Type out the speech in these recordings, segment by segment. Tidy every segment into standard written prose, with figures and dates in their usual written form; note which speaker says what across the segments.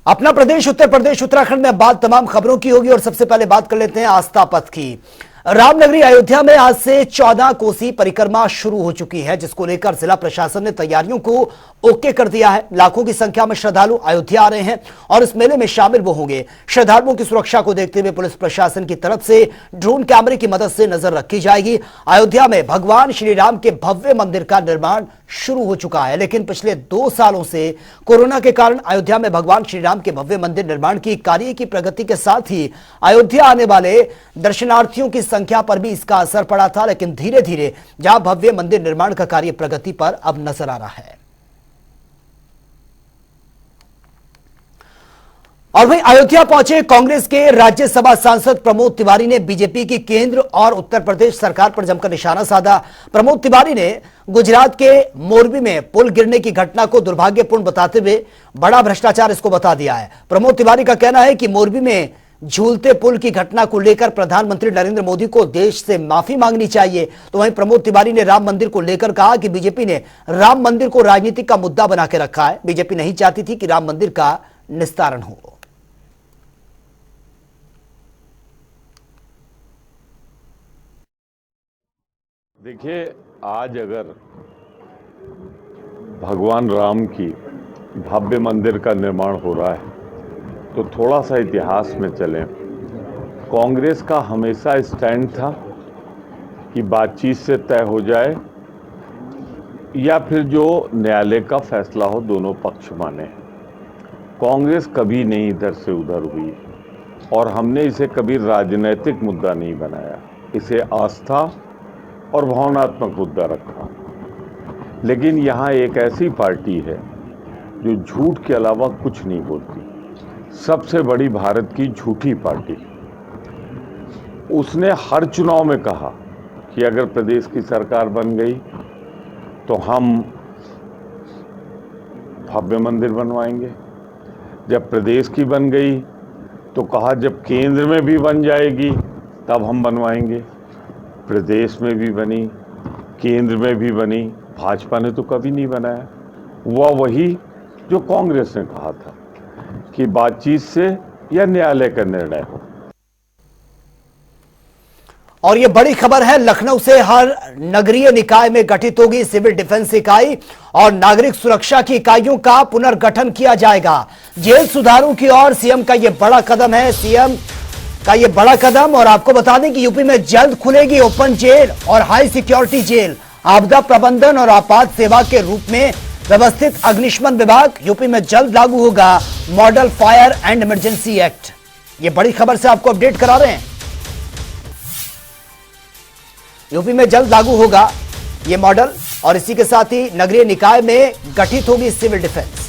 Speaker 1: अपना प्रदेश उत्तर प्रदेश उत्तराखंड में बात तमाम खबरों की होगी और सबसे पहले बात कर लेते हैं आस्था पथ की। रामनगरी अयोध्या में आज से 14 कोसी परिक्रमा शुरू हो चुकी है, जिसको लेकर जिला प्रशासन ने तैयारियों को ओके कर दिया है। लाखों की संख्या में श्रद्धालु अयोध्या आ रहे हैं और इस मेले में शामिल वो होंगे। श्रद्धालुओं की सुरक्षा को देखते हुए पुलिस प्रशासन की तरफ से ड्रोन कैमरे की मदद से नजर रखी जाएगी। अयोध्या में भगवान श्री राम के भव्य मंदिर का निर्माण शुरू हो चुका है, लेकिन पिछले 2 सालों से कोरोना के कारण अयोध्या में भगवान श्री राम के भव्य मंदिर निर्माण की कार्य की प्रगति के साथ ही अयोध्या आने वाले दर्शनार्थियों की संख्या पर भी इसका असर पड़ा था। लेकिन धीरे धीरे जहां भव्य मंदिर निर्माण का कार्य प्रगति पर अब नजर आ रहा है। और वहीं अयोध्या पहुंचे कांग्रेस के राज्यसभा सांसद प्रमोद तिवारी ने बीजेपी की केंद्र और उत्तर प्रदेश सरकार पर जमकर निशाना साधा। प्रमोद तिवारी ने गुजरात के मोरबी में पुल गिरने की घटना को दुर्भाग्यपूर्ण बताते हुए बड़ा भ्रष्टाचार इसको बता दिया है। प्रमोद तिवारी का कहना है कि मोरबी में झूलते पुल की घटना को लेकर प्रधानमंत्री नरेंद्र मोदी को देश से माफी मांगनी चाहिए। तो वहीं प्रमोद तिवारी ने राम मंदिर को लेकर कहा कि बीजेपी ने राम मंदिर को राजनीतिक का मुद्दा बना के रखा है। बीजेपी नहीं चाहती थी कि राम मंदिर का निस्तारण हो।
Speaker 2: देखिए, आज अगर भगवान राम की भव्य मंदिर का निर्माण हो रहा है तो थोड़ा सा इतिहास में चलें। कांग्रेस का हमेशा स्टैंड था कि बातचीत से तय हो जाए या फिर जो न्यायालय का फैसला हो दोनों पक्ष माने। कांग्रेस कभी नहीं इधर से उधर हुई और हमने इसे कभी राजनीतिक मुद्दा नहीं बनाया, इसे आस्था और भावनात्मक मुद्दा रखा। लेकिन यहाँ एक ऐसी पार्टी है जो झूठ के अलावा कुछ नहीं बोलती, सबसे बड़ी भारत की झूठी पार्टी। उसने हर चुनाव में कहा कि अगर प्रदेश की सरकार बन गई तो हम भव्य मंदिर बनवाएंगे। जब प्रदेश की बन गई तो कहा जब केंद्र में भी बन जाएगी तब हम बनवाएंगे। प्रदेश में भी बनी, केंद्र में भी बनी, भाजपा ने तो कभी नहीं बनाया। वही जो कांग्रेस ने कहा था कि बातचीत से या न्यायालय का निर्णय हो।
Speaker 1: और यह बड़ी खबर है, लखनऊ से हर नगरीय निकाय में गठित होगी सिविल डिफेंस इकाई और नागरिक सुरक्षा की इकाइयों का पुनर्गठन किया जाएगा। जेल सुधारों की ओर सीएम का यह बड़ा कदम है। सीएम का ये बड़ा कदम। और आपको बता दें कि यूपी में जल्द खुलेगी ओपन जेल और हाई सिक्योरिटी जेल। आपदा प्रबंधन और आपात सेवा के रूप में व्यवस्थित अग्निशमन विभाग यूपी में जल्द लागू होगा model fire and emergency act. ये बड़ी खबर से आपको अपडेट करा रहे हैं। यूपी में जल्द लागू होगा ये मॉडल और इसी के साथ ही नगरीय निकाय में गठित होगी सिविल डिफेंस।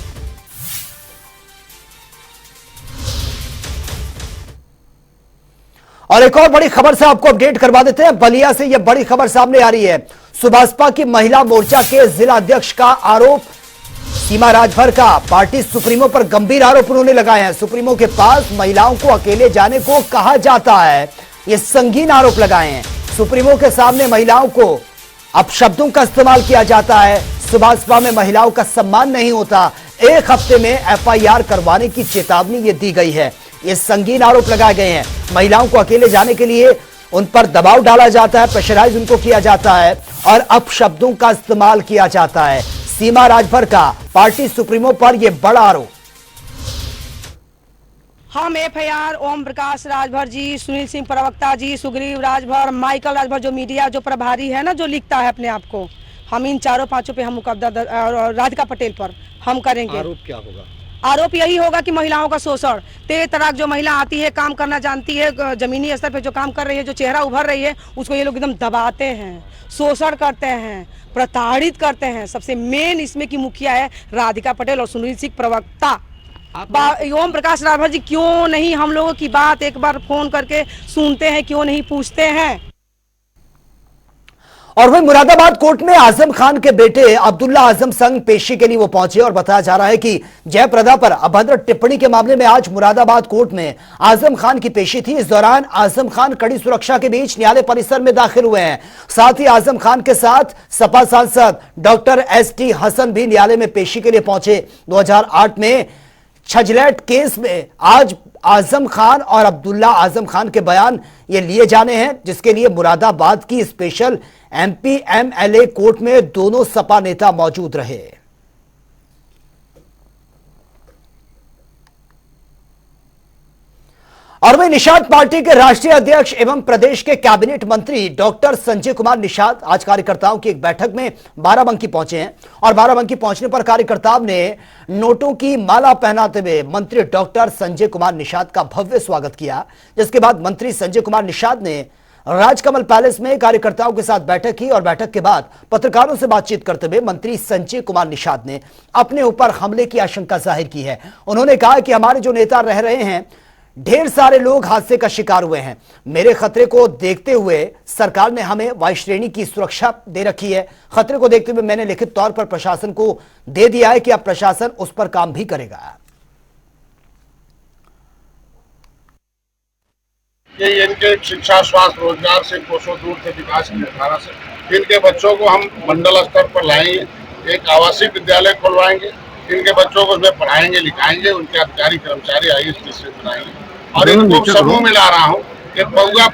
Speaker 1: और एक और बड़ी खबर से आपको अपडेट करवा देते हैं। बलिया से यह बड़ी खबर सामने आ रही है। सुभाषपा की महिला मोर्चा के जिला अध्यक्ष का आरोप सीमा राजभर का पार्टी सुप्रीमो पर गंभीर आरोप उन्होंने लगाए हैं। सुप्रीमो के पास महिलाओं को अकेले जाने को कहा जाता है, ये संगीन आरोप लगाए हैं। सुप्रीमो के सामने महिलाओं को अपशब्दों का इस्तेमाल किया जाता है। सुभाषपा में महिलाओं का सम्मान नहीं होता। 1 हफ्ते में एफआईआर करवाने की चेतावनी ये दी गई है। ये संगीन आरोप लगाए गए हैं। महिलाओं को अकेले जाने के लिए उन पर दबाव डाला जाता है, प्रेशराइज उनको किया जाता है और अपशब्दों का इस्तेमाल किया जाता है। सीमा राजभर का पार्टी सुप्रीमो पर यह बड़ा आरोप।
Speaker 3: हम एफआईआर ओम प्रकाश राजभर जी, सुनील सिंह प्रवक्ता जी, सुग्रीव राजभर, माइकल राजभर जो मीडिया जो प्रभारी है ना, जो लिखता है अपने आप को, हम इन 4-5 पे हम मुकदमा राधिका पटेल पर हम करेंगे।
Speaker 4: आरोप क्या होगा?
Speaker 3: आरोप यही होगा कि महिलाओं का शोषण, तेज तराक जो महिला आती है, काम करना जानती है, जमीनी स्तर पे जो काम कर रही है, जो चेहरा उभर रही है, उसको ये लोग एकदम दबाते हैं, शोषण करते हैं, प्रताड़ित करते हैं। सबसे मेन इसमें की मुखिया है राधिका पटेल और सुनील सिंह प्रवक्ता। ओम प्रकाश राजभर जी क्यों नहीं हम लोगों की बात एक बार फोन करके सुनते हैं, क्यों नहीं पूछते हैं?
Speaker 1: और वही मुरादाबाद कोर्ट में आजम खान के बेटे अब्दुल्ला आजम संग पेशी के लिए वो पहुंचे और बताया जा रहा है कि जयप्रदा पर अभद्र टिप्पणी के मामले में आज मुरादाबाद कोर्ट में आजम खान की पेशी थी। इस दौरान आजम खान कड़ी सुरक्षा के बीच न्यायालय परिसर में दाखिल हुए हैं। साथ ही आजम खान के साथ सपा सांसद डॉक्टर एसटी हसन भी न्यायालय में पेशी के लिए पहुंचे। 2008 में छजलैट केस में आज आजम खान और अब्दुल्ला आजम खान के बयान ये लिए जाने हैं, जिसके लिए मुरादाबाद की स्पेशल एमपी एमएलए कोर्ट में दोनों सपा नेता मौजूद रहे। और वही निषाद पार्टी के राष्ट्रीय अध्यक्ष एवं प्रदेश के कैबिनेट मंत्री डॉक्टर संजय कुमार निषाद आज कार्यकर्ताओं की एक बैठक में बाराबंकी पहुंचे हैं और बाराबंकी पहुंचने पर कार्यकर्ताओं ने नोटों की माला पहनाते हुए मंत्री डॉक्टर संजय कुमार निषाद का भव्य स्वागत किया। जिसके बाद मंत्री संजय कुमार निषाद ने राजकमल पैलेस में कार्यकर्ताओं के साथ बैठक की और बैठक के बाद पत्रकारों से बातचीत करते हुए मंत्री संजय कुमार निषाद ने अपने ऊपर हमले की आशंका जाहिर की है। उन्होंने कहा कि हमारे जो नेता रह रहे हैं, ढेर सारे लोग हादसे का शिकार हुए हैं। मेरे खतरे को देखते हुए सरकार ने हमें वायु श्रेणी की सुरक्षा दे रखी है। खतरे को देखते हुए मैंने लिखित तौर पर प्रशासन को दे दिया है कि अब प्रशासन उस पर काम भी करेगा।
Speaker 4: ये इनके शिक्षा, स्वास्थ्य, रोजगार से कोसों दूर थे, विकास की धारा से। इनके बच्चों को हम मंडल स्तर पर लाएंगे, एक आवासीय विद्यालय खुलवाएंगे, इनके बच्चों को उसमें पढ़ाएंगे, लिखाएंगे, उनके अधिकारी कर्मचारी IAS बनाएंगे। और इनको समूह में ला रहा हूँ कि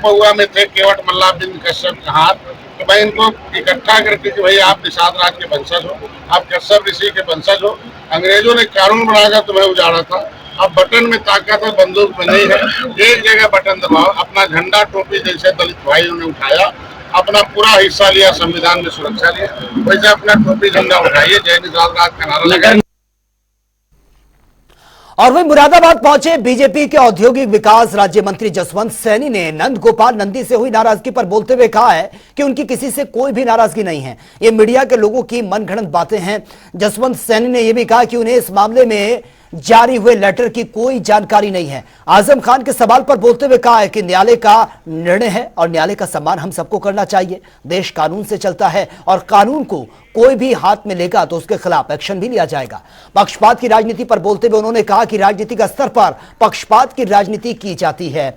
Speaker 4: पौआ में थे केवट मल्ला बिंद कश्यप का हाथ, तो मैं इनको इकट्ठा करके कि भाई आप निषाद राज के वंशज हो, आप कश्यप ऋषि के वंशज हो। अंग्रेजों ने कानून बनाकर तुम्हें उजाड़ा था, अब बटन में ताकत है, बंदूक में नहीं है। एक जगह बटन दबाओ। अपना झंडा टोपी जैसे दलित भाइयों ने उठाया, अपना पूरा हिस्सा लिया, संविधान में सुरक्षा लिया, वैसे अपना टोपी झंडा उठाइए, जय निषाद राज का नारा लगाइए।
Speaker 1: और वही मुरादाबाद पहुंचे बीजेपी के औद्योगिक विकास राज्य मंत्री जसवंत सैनी ने नंद गोपाल नंदी से हुई नाराजगी पर बोलते हुए कहा है कि उनकी किसी से कोई भी नाराजगी नहीं है, ये मीडिया के लोगों की मनगढ़ंत बातें हैं। जसवंत सैनी ने यह भी कहा कि उन्हें इस मामले में जारी हुए लेटर की कोई जानकारी नहीं है। आजम खान के सवाल पर बोलते हुए कहा है कि न्यायालय का निर्णय है और न्यायालय का सम्मान हम सबको करना चाहिए। देश कानून से चलता है और कानून को कोई भी हाथ में लेगा तो उसके खिलाफ एक्शन भी लिया जाएगा। पक्षपात की राजनीति पर बोलते हुए उन्होंने कहा कि राजनीतिक स्तर पर पक्षपात की राजनीति की जाती है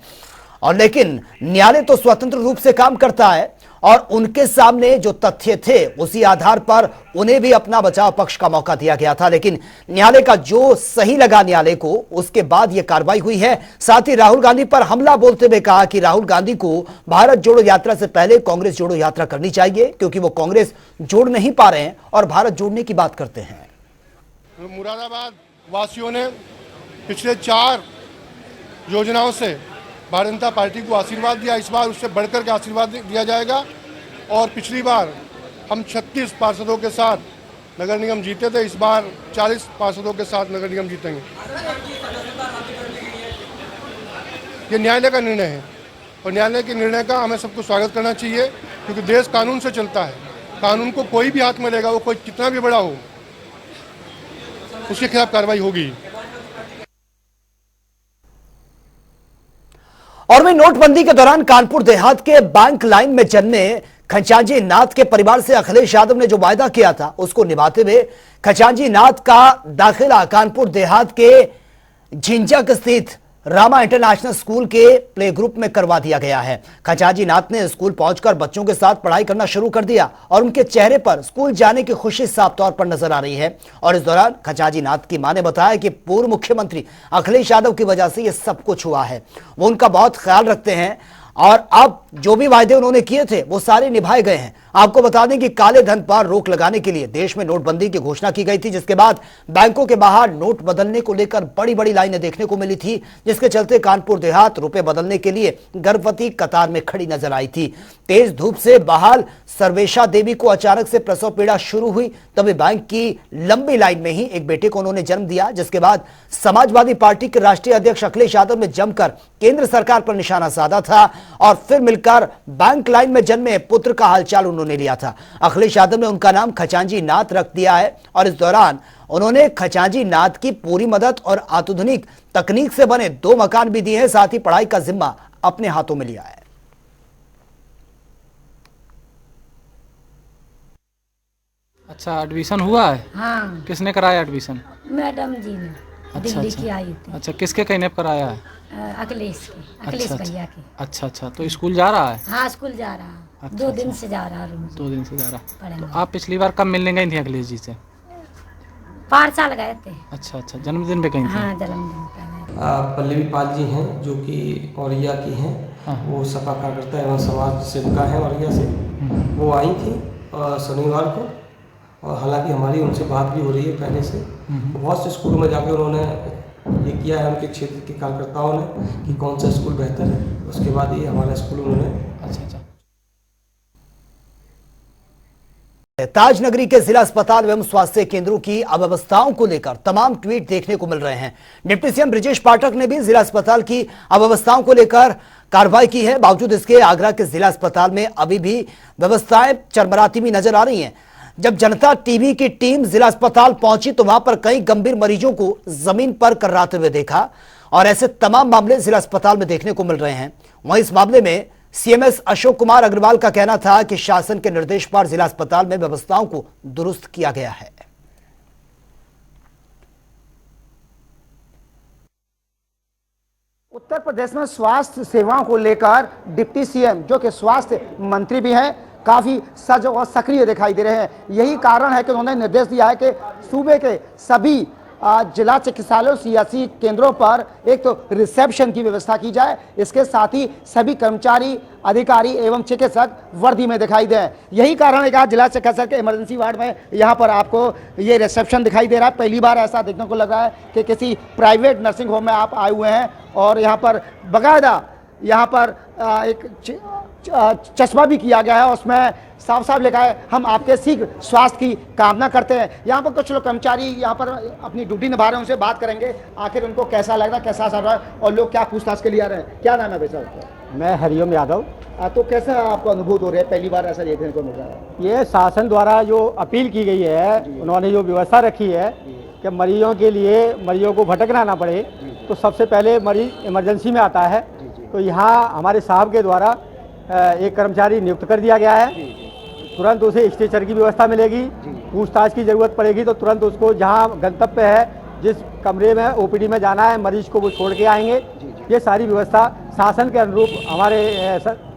Speaker 1: और लेकिन न्यायालय तो स्वतंत्र रूप से काम करता है और उनके सामने जो तथ्य थे उसी आधार पर उन्हें भी अपना बचाव पक्ष का मौका दिया गया था, लेकिन न्यायालय का जो सही लगा न्यायालय को, उसके बाद यह कार्रवाई हुई है। साथ ही राहुल गांधी पर हमला बोलते हुए कहा कि राहुल गांधी को भारत जोड़ो यात्रा से पहले कांग्रेस जोड़ो यात्रा करनी चाहिए, क्योंकि वो कांग्रेस जोड़ नहीं पा रहे हैं और भारत जोड़ने की बात करते हैं।
Speaker 5: मुरादाबाद वासियों ने पिछले 4 योजनाओं से भारतीय जनता पार्टी को आशीर्वाद दिया, इस बार उससे बढ़कर के आशीर्वाद दिया जाएगा। और पिछली बार हम 36 पार्षदों के साथ नगर निगम जीते थे, इस बार 40 पार्षदों के साथ नगर निगम जीतेंगे। ये न्यायालय का निर्णय है और न्यायालय के निर्णय का हमें सबको स्वागत करना चाहिए, क्योंकि देश कानून से चलता है। कानून को कोई भी हाथ में लेगा, वो कोई कितना भी बड़ा हो, उसके खिलाफ कार्रवाई होगी।
Speaker 1: और वही नोटबंदी के दौरान कानपुर देहात के बैंक लाइन में जन्मे खजांची नाथ के परिवार से अखिलेश यादव ने जो वायदा किया था उसको निभाते हुए खजांची नाथ का दाखिला कानपुर देहात के झिंझक स्थित रामा इंटरनेशनल स्कूल के प्ले ग्रुप में करवा दिया गया है। खजांची नाथ ने स्कूल पहुंचकर बच्चों के साथ पढ़ाई करना शुरू कर दिया और उनके चेहरे पर स्कूल जाने की खुशी साफ तौर पर नजर आ रही है। और इस दौरान खजांची नाथ की मां ने बताया कि पूर्व मुख्यमंत्री अखिलेश यादव की वजह से यह सब कुछ हुआ है, वो उनका बहुत ख्याल रखते हैं और अब जो भी वायदे उन्होंने किए थे वो सारे निभाए गए हैं। आपको बता दें कि काले धन पर रोक लगाने के लिए देश में नोटबंदी की घोषणा की गई थी, जिसके बाद बैंकों के बाहर नोट बदलने को लेकर बड़ी बड़ी लाइनें देखने को मिली थी, जिसके चलते कानपुर देहात रुपए बदलने के लिए गर्भवती कतार में खड़ी नजर आई थी। तेज धूप से बहाल सर्वेशा देवी को अचानक से प्रसव पीड़ा शुरू हुई, तभी बैंक की लंबी लाइन में ही एक बेटे को उन्होंने जन्म दिया, जिसके बाद समाजवादी पार्टी के राष्ट्रीय अध्यक्ष अखिलेश यादव ने जमकर केंद्र सरकार पर निशाना साधा था और फिर मिलकर बैंक लाइन में जन्मे पुत्र का हालचाल उन्होंने लिया था। अखिलेश यादव ने उनका नाम खजांची नाथ रख दिया है और इस दौरान उन्होंने खजांची नाथ की पूरी मदद और आधुनिक तकनीक से बने 2 मकान भी दिए हैं, साथ ही पढ़ाई का जिम्मा अपने हाथों में लिया है।
Speaker 6: अच्छा, एडमिशन हुआ है?
Speaker 7: हाँ,
Speaker 6: किसने कराया एडमिशन?
Speaker 7: मैडम जी ने दिल्ली की आई थी।
Speaker 6: अच्छा, किसके कहने पर कराया है?
Speaker 7: अखिलेश भैया की।
Speaker 6: अच्छा, तो स्कूल जा रहा है?
Speaker 7: हाँ, स्कूल जा रहा है।
Speaker 6: अच्छा,
Speaker 7: 2 दिन से जा रहा है।
Speaker 6: 2 दिन से जा रहा है।
Speaker 7: पढ़ने।
Speaker 6: तो आप पिछली बार कब मिलने गई थी अखिलेश जी से?
Speaker 7: 5 साल गए थे।
Speaker 6: अच्छा अच्छा, जन्मदिन पे कहीं थे?
Speaker 7: हाँ, जन्मदिन पे गए।
Speaker 8: पल्लवी पाल जी हैं जो कि औरैया की हैं।
Speaker 6: हाँ।
Speaker 8: वो सपा कार्यकर्ता एवं समाज सेविका हैं औरैया से। वो आई थी शनिवार को, और हालांकि हमारी उनसे बात भी हो रही है पहले से। बहुत से स्कूलों में जाकर उन्होंने ये किया है उनके क्षेत्र के कार्यकर्ताओं ने कि कौन सा स्कूल बेहतर है, उसके बाद ये हमारा स्कूल उन्होंने।
Speaker 6: अच्छा अच्छा।
Speaker 1: ताजनगरी के जिला अस्पताल एवं स्वास्थ्य केंद्रों की अव्यवस्थाओं को लेकर तमाम ट्वीट देखने को मिल रहे हैं। डिप्टी सीएम ब्रजेश पाठक ने भी जिला अस्पताल की अव्यवस्थाओं को लेकर कार्रवाई की है। बावजूद इसके आगरा के जिला अस्पताल में अभी भी व्यवस्थाएं चरमराती हुई नजर आ रही हैं। जब जनता टीवी की टीम जिला अस्पताल पहुंची तो वहां पर कई गंभीर मरीजों को जमीन पर कर्राते हुए देखा, और ऐसे तमाम मामले जिला अस्पताल में देखने को मिल रहे हैं। वहीं इस मामले में सीएमएस अशोक कुमार अग्रवाल का कहना था कि शासन के निर्देश पर जिला अस्पताल में व्यवस्थाओं को दुरुस्त किया गया है।
Speaker 9: उत्तर प्रदेश में स्वास्थ्य सेवाओं को लेकर डिप्टी सीएम, जो कि स्वास्थ्य मंत्री भी हैं, काफी सजग और सक्रिय दिखाई दे रहे हैं। यही कारण है कि उन्होंने निर्देश दिया है कि सूबे के सभी जिला चिकित्सालयों सीएचसी केंद्रों पर एक तो रिसेप्शन की व्यवस्था की जाए, इसके साथ ही सभी कर्मचारी, अधिकारी एवं चिकित्सक वर्दी में दिखाई दें। यही कारण है कि आज जिला चिकित्सक के इमरजेंसी वार्ड में यहाँ पर आपको ये रिसेप्शन दिखाई दे रहा है। पहली बार ऐसा देखने को लग रहा है कि किसी प्राइवेट नर्सिंग होम में आप आए हुए हैं और यहाँ पर बाकायदा यहाँ पर एक चश्मा भी किया गया है, उसमें साफ साफ लिखा है हम आपके शीघ्र स्वास्थ्य की कामना करते हैं। यहाँ पर कुछ लोग कर्मचारी यहाँ पर अपनी ड्यूटी निभा रहे हैं, उनसे बात करेंगे आखिर उनको कैसा लग रहा है, कैसा चल रहा है और लोग क्या पूछताछ के लिए आ रहे हैं। क्या नाम है भाई साहब?
Speaker 10: मैं हरिओम यादव।
Speaker 9: तो कैसा आपको अनुभूत हो रहा है, पहली बार ऐसा देखने को मिल रहा है?
Speaker 10: ये शासन द्वारा जो अपील की गई है, उन्होंने जो व्यवस्था रखी है कि मरीजों के लिए, मरीजों को भटकना ना पड़े, तो सबसे पहले मरीज इमरजेंसी में आता है तो यहाँ हमारे साहब के द्वारा एक कर्मचारी नियुक्त कर दिया गया है। तुरंत उसे स्ट्रेचर की व्यवस्था मिलेगी, पूछताछ की जरूरत पड़ेगी तो तुरंत उसको जहाँ गंतव्य है, जिस कमरे में ओपीडी में जाना है मरीज को, वो छोड़ के आएंगे। ये सारी व्यवस्था शासन के अनुरूप हमारे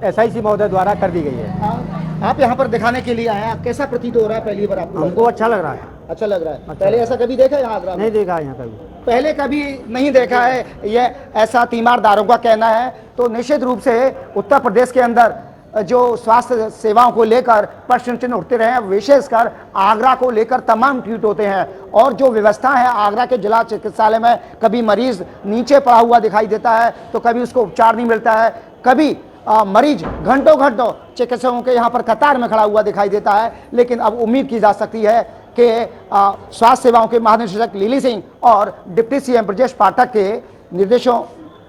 Speaker 10: एसआईसी महोदय द्वारा कर दी गई है।
Speaker 9: आप यहाँ पर दिखाने के लिए आए हैं, कैसा प्रतीत हो रहा है पहली बार आपको?
Speaker 10: हमको अच्छा लग रहा है।
Speaker 9: अच्छा लग रहा है। पहले ऐसा कभी देखा है यहाँ आगरा में?
Speaker 10: नहीं देखा है यहाँ कभी,
Speaker 9: पहले कभी नहीं देखा है, ये ऐसा तीमारदारों का कहना है। तो निश्चित रूप से उत्तर प्रदेश के अंदर जो स्वास्थ्य सेवाओं को लेकर प्रश्न चिन्ह उठते रहे हैं, विशेषकर आगरा को लेकर तमाम ट्वीट होते हैं। और जो व्यवस्था है आगरा के जिला चिकित्सालय में, कभी मरीज नीचे पड़ा हुआ दिखाई देता है तो कभी उसको उपचार नहीं मिलता है, कभी मरीज घंटों घंटों चिकित्सकों के यहाँ पर कतार में खड़ा हुआ दिखाई देता है। लेकिन अब उम्मीद की जा सकती है कि स्वास्थ्य सेवाओं के महानिदेशक लिली सिंह और डिप्टी सीएम ब्रजेश पाठक के निर्देशों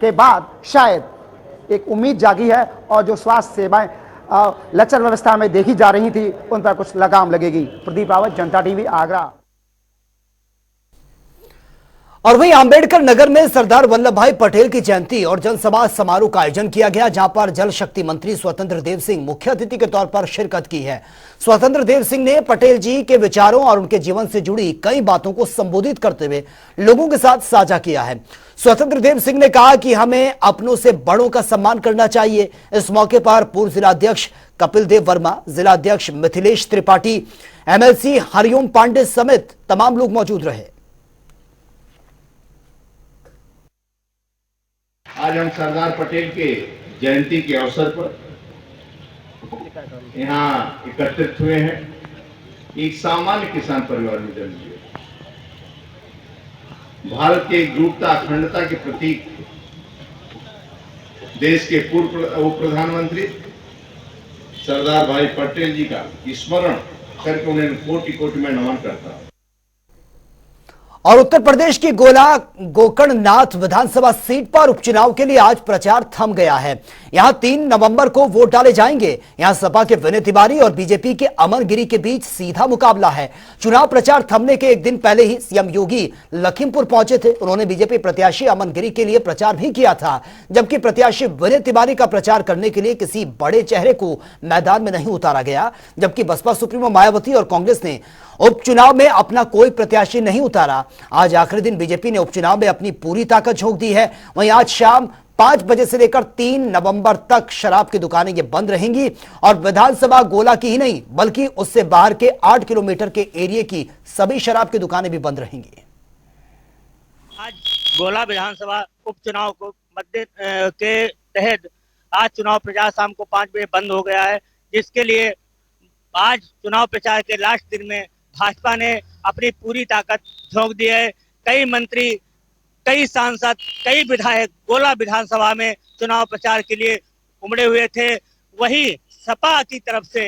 Speaker 9: के बाद शायद एक उम्मीद जागी है और जो स्वास्थ्य सेवाएं लचर व्यवस्था में देखी जा रही थी उन पर कुछ लगाम लगेगी। प्रदीप रावत, जनता टीवी, आगरा।
Speaker 1: और वहीं अंबेडकर नगर में सरदार वल्लभ भाई पटेल की जयंती और जनसभा समारोह का आयोजन किया गया, जहां पर जल शक्ति मंत्री स्वतंत्र देव सिंह मुख्य अतिथि के तौर पर शिरकत की है। स्वतंत्र देव सिंह ने पटेल जी के विचारों और उनके जीवन से जुड़ी कई बातों को संबोधित करते हुए लोगों के साथ साझा किया है। स्वतंत्र देव सिंह ने कहा कि हमें अपनों से बड़ों का सम्मान करना चाहिए। इस मौके पर पूर्व जिलाध्यक्ष कपिल देव वर्मा, जिलाध्यक्ष मिथिलेश त्रिपाठी, एमएलसी हरिओम पांडे समेत तमाम लोग मौजूद रहे।
Speaker 11: आज हम सरदार पटेल के जयंती के अवसर पर यहाँ एकत्रित हुए हैं। एक सामान्य किसान परिवार में जन्म लिया, भारत के एकजुटता अखंडता के प्रतीक देश के पूर्व उप प्रधानमंत्री सरदार भाई पटेल जी का स्मरण करके उन्हें कोटि कोटि में नमन करता हूं।
Speaker 1: और उत्तर प्रदेश की गोकर्णनाथ विधानसभा सीट पर उपचुनाव के लिए आज प्रचार थम गया है। यहां 3 नवंबर को वोट डाले जाएंगे। यहां सपा के विनय तिवारी और बीजेपी के अमन गिरी के बीच सीधा मुकाबला है। चुनाव प्रचार थमने के एक दिन पहले ही सीएम योगी लखीमपुर पहुंचे थे। उन्होंने बीजेपी प्रत्याशी अमन गिरी के लिए प्रचार भी किया था, जबकि प्रत्याशी विनय तिवारी का प्रचार करने के लिए किसी बड़े चेहरे को मैदान में नहीं उतारा गया। जबकि बसपा सुप्रीमो मायावती और कांग्रेस ने उपचुनाव में अपना कोई प्रत्याशी नहीं उतारा। आज आखिरी दिन बीजेपी ने उपचुनाव में अपनी पूरी ताकत झोंक दी है। वहीं आज शाम 5 बजे से लेकर 3 नवंबर तक शराब की दुकानें ये बंद रहेंगी और विधानसभा गोला की ही नहीं बल्कि उससे बाहर के 8 किलोमीटर के एरिया की सभी शराब की दुकानें भी बंद रहेंगी।
Speaker 12: आज गोला विधानसभा उपचुनाव को मध्य के तहत आज चुनाव प्रचार शाम को 5 बजे बंद हो गया है, जिसके लिए आज चुनाव प्रचार के लास्ट दिन में भाजपा ने अपनी पूरी ताकत झोंक दी है। कई मंत्री, कई सांसद, कई विधायक गोला विधानसभा में चुनाव प्रचार के लिए उमड़े हुए थे। वहीं सपा की तरफ से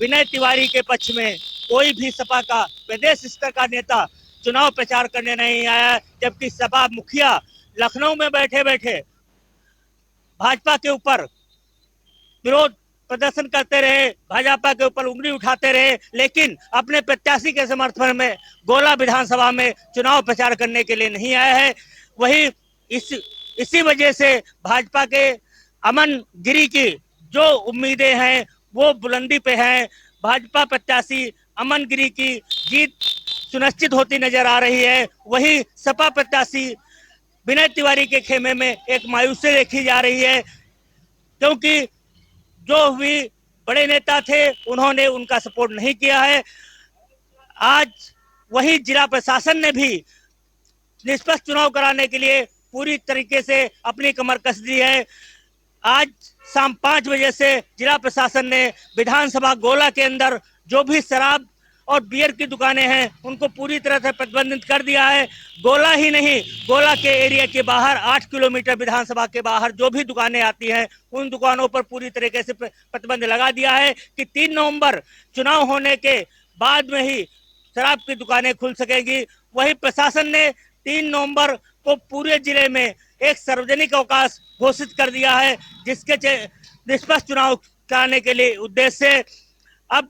Speaker 12: विनय तिवारी के पक्ष में कोई भी सपा का प्रदेश स्तर का नेता चुनाव प्रचार करने नहीं आया, जबकि सपा मुखिया लखनऊ में बैठे बैठे भाजपा के ऊपर विरोध प्रदर्शन करते रहे, भाजपा के ऊपर उंगली उठाते रहे, लेकिन अपने प्रत्याशी के समर्थन में गोला विधानसभा में चुनाव प्रचार करने के लिए नहीं आया है। वही इसी वजह से भाजपा के अमन गिरी की जो उम्मीदें हैं वो बुलंदी पे हैं। भाजपा प्रत्याशी अमन गिरी की जीत सुनिश्चित होती नजर आ रही है। वही सपा प्रत्याशी विनय तिवारी के खेमे में एक मायूसी देखी जा रही है, क्योंकि जो भी बड़े नेता थे उन्होंने उनका सपोर्ट नहीं किया है। आज वही जिला प्रशासन ने भी निष्पक्ष चुनाव कराने के लिए पूरी तरीके से अपनी कमर कस दी है। आज शाम 5 बजे से जिला प्रशासन ने विधानसभा गोला के अंदर जो भी शराब और बियर की दुकानें हैं उनको पूरी तरह से प्रतिबंधित कर दिया है। गोला ही नहीं, गोला के एरिया के बाहर 8 किलोमीटर विधानसभा के बाहर जो भी दुकानें आती हैं उन दुकानों पर पूरी तरीके से प्रतिबंध लगा दिया है कि 3 नवंबर चुनाव होने के बाद में ही शराब की दुकानें खुल सकेंगी। वहीं प्रशासन ने 3 नवंबर को पूरे जिले में एक सार्वजनिक अवकाश घोषित कर दिया है, जिसके निष्पक्ष चुनाव कराने के लिए उद्देश्य से अब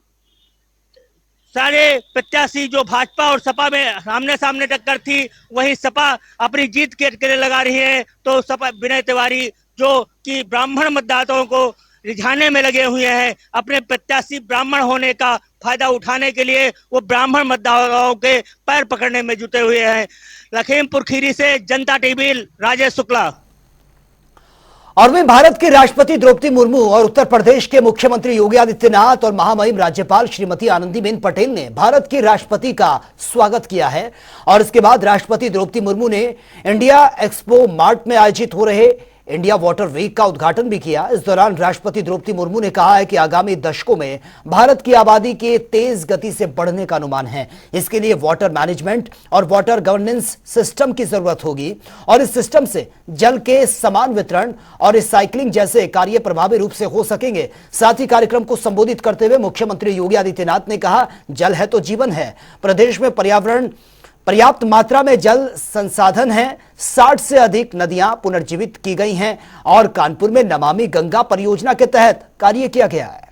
Speaker 12: सारे प्रत्याशी जो भाजपा और सपा में आमने सामने टक्कर थी, वही सपा अपनी जीत के लिए लगा रही है। तो सपा विनय तिवारी जो कि ब्राह्मण मतदाताओं को रिझाने में लगे हुए हैं, अपने प्रत्याशी ब्राह्मण होने का फायदा उठाने के लिए वो ब्राह्मण मतदाताओं के पैर पकड़ने में जुटे हुए हैं। लखीमपुर खीरी से जनता टीवी, राजेश शुक्ला।
Speaker 1: और वहीं भारत की राष्ट्रपति द्रौपदी मुर्मू और उत्तर प्रदेश के मुख्यमंत्री योगी आदित्यनाथ और महामहिम राज्यपाल श्रीमती आनंदीबेन पटेल ने भारत की राष्ट्रपति का स्वागत किया है। और इसके बाद राष्ट्रपति द्रौपदी मुर्मू ने इंडिया एक्सपो मार्ट में आयोजित हो रहे इंडिया वाटर वीक का उद्घाटन भी किया। इस दौरान राष्ट्रपति द्रौपदी मुर्मू ने कहा है कि आगामी दशकों में भारत की आबादी के तेज गति से बढ़ने का अनुमान है। इसके लिए वाटर मैनेजमेंट और वाटर गवर्नेंस सिस्टम की जरूरत होगी और इस सिस्टम से जल के समान वितरण और रिसाइकलिंग जैसे कार्य प्रभावी रूप से हो सकेंगे। साथ ही कार्यक्रम को संबोधित करते हुए मुख्यमंत्री योगी आदित्यनाथ ने कहा, जल है तो जीवन है। प्रदेश में पर्याप्त मात्रा में जल संसाधन है। 60 से अधिक नदियां पुनर्जीवित की गई हैं और कानपुर में नमामि गंगा परियोजना के तहत कार्य किया गया है।